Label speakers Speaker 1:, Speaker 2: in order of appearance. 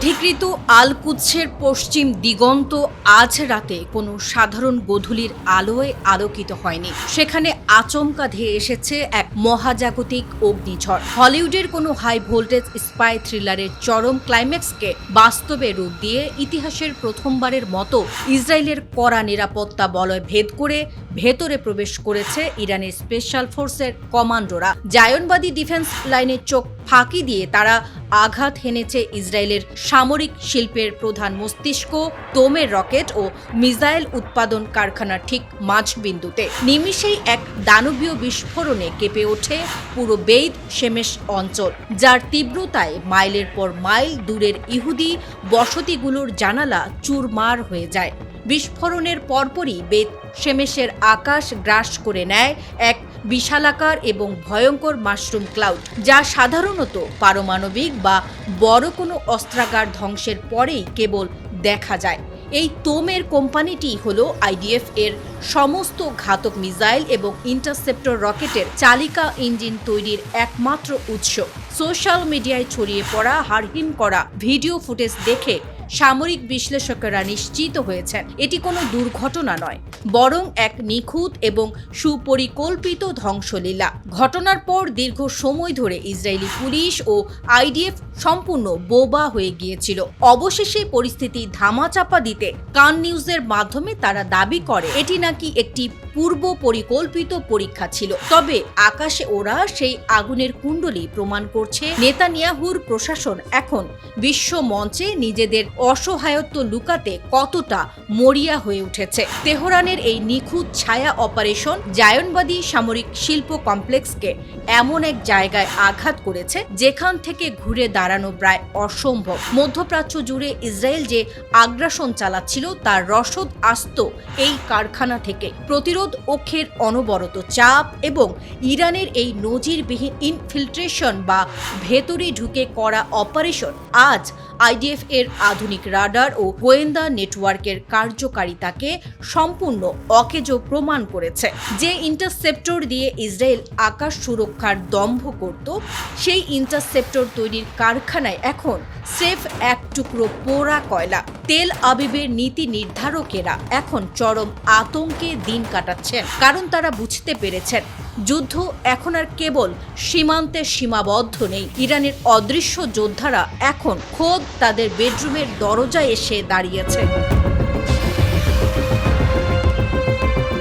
Speaker 1: অধিকৃত আল কুদসের পশ্চিম দিগন্ত আজ রাতে কোনো সাধারণ গোধূলির আলোয় আলোকিত হয়নি। সেখানে আচমকা ধেয়ে এসেছে এক মহাজাগতিক অগ্নিঝড়। হলিউডের কোনো হাই ভোল্টেজ স্পাই থ্রিলারের চরম ক্লাইম্যাক্সকে বাস্তবে রূপ দিয়ে ইতিহাসের প্রথমবারের মতো ইসরায়েলের কড়া নিরাপত্তা বলয় ভেদ করে ভেতরে প্রবেশ করেছে ইরানের স্পেশাল ফোর্সের কমান্ডোরা। জায়নবাদী ডিফেন্স লাইনের চোখ ফাঁকি দিয়ে তারা আঘাত হেনেছে ইসরায়েলের সামরিক শিল্পের প্রধান মস্তিষ্ক তোমের রকেট ও মিসাইল উৎপাদন কারখানার ঠিক মাঝবিন্দুতে। নিমিষেই এক দানবীয় বিস্ফোরণে কেঁপে ওঠে পুরো বেইত শেমেশ অঞ্চল, যার তীব্রতায় মাইলের পর মাইল দূরের ইহুদি বসতিগুলোর জানালা চুরমার হয়ে যায়। বিস্ফোরণের পরপরই বেত শেমেশের আকাশ গ্রাস করে নেয় এক বিশালাকার এবং ভয়ঙ্কর মাশরুম ক্লাউড, যা সাধারণত পারমাণবিক বা বড় কোনো অস্ত্রাগার ধ্বংসের পরেই কেবল দেখা যায়। এই তোমের কোম্পানিটি হলো আইডিএফ এর সমস্ত ঘাতক মিসাইল এবং ইন্টারসেপ্টর রকেটের চালিকা ইঞ্জিন তৈরির একমাত্র উৎস। সোশ্যাল মিডিয়ায় ছড়িয়ে পড়া হাড়হিম করা ভিডিও ফুটেজ দেখে সামরিক বিশ্লেষকেরা নিশ্চিত হয়েছেন এটি কোনো দুর্ঘটনা নয়, বরং এক নিখুঁত এবং সুপরিকল্পিত ধ্বংসলীলা। ঘটনার পর দীর্ঘ সময় ধরে ইসরায়েলি পুলিশ ও আইডিএফ সম্পূর্ণ বোবা হয়ে গিয়েছিল। অবশেষে পরিস্থিতি ধামাচাপা দিতে কান নিউজের মাধ্যমে তারা দাবি করে এটি নাকি একটি পূর্ব পরিকল্পিত পরীক্ষা ছিল। তবে আকাশে ওরা সেই আগুনের কুণ্ডলী প্রমাণ করছে নেতানিয়াহুর প্রশাসন এখন বিশ্ব মঞ্চে নিজেদের অসহায়ত্ব লুকাতে কতটা মরিয়া হয়ে উঠেছে। তেহরানের এই নিখুঁত ছায়া অপারেশন জায়নবাদী সামরিক শিল্প কমপ্লেক্সকে এমন এক জায়গায় আঘাত করেছে যেখান থেকে ঘুরে দাঁড়ানো প্রায় অসম্ভব। মধ্যপ্রাচ্য জুড়ে ইসরায়েল যে আগ্রাসন চালাচ্ছিল তার রসদ আসত এই কারখানা থেকে। প্রতিরোধ অক্ষের অনবরত চাপ এবং ইরানের এই নজিরবিহীন ইনফিল্ট্রেশন বা ভেতরে ঢুকে করা অপারেশন আজ আইডিএফ এর আধুনিক রাডার ও গোয়েন্দা নেটওয়ার্কের কার্যকারিতাকে সম্পূর্ণ অকেজো প্রমাণ করেছে। যে ইন্টারসেপ্টর দিয়ে ইসরায়েল আকাশ সুরক্ষার দম্ভ করত, সেই ইন্টারসেপ্টর তৈরির কারখানায় এখন স্রেফ এক টুকরো পোড়া কয়লা। তেল আবিবের নীতি নির্ধারকেরা এখন চরম আতঙ্কে দিন কাটাচ্ছেন, কারণ তারা বুঝতে পেরেছেন যুদ্ধ এখন আর কেবল সীমান্তে সীমাবদ্ধ নেই। ইরানের অদৃশ্য যোদ্ধারা এখন খোদ তাদের বেডরুমের দরজায় এসে দাঁড়িয়েছে।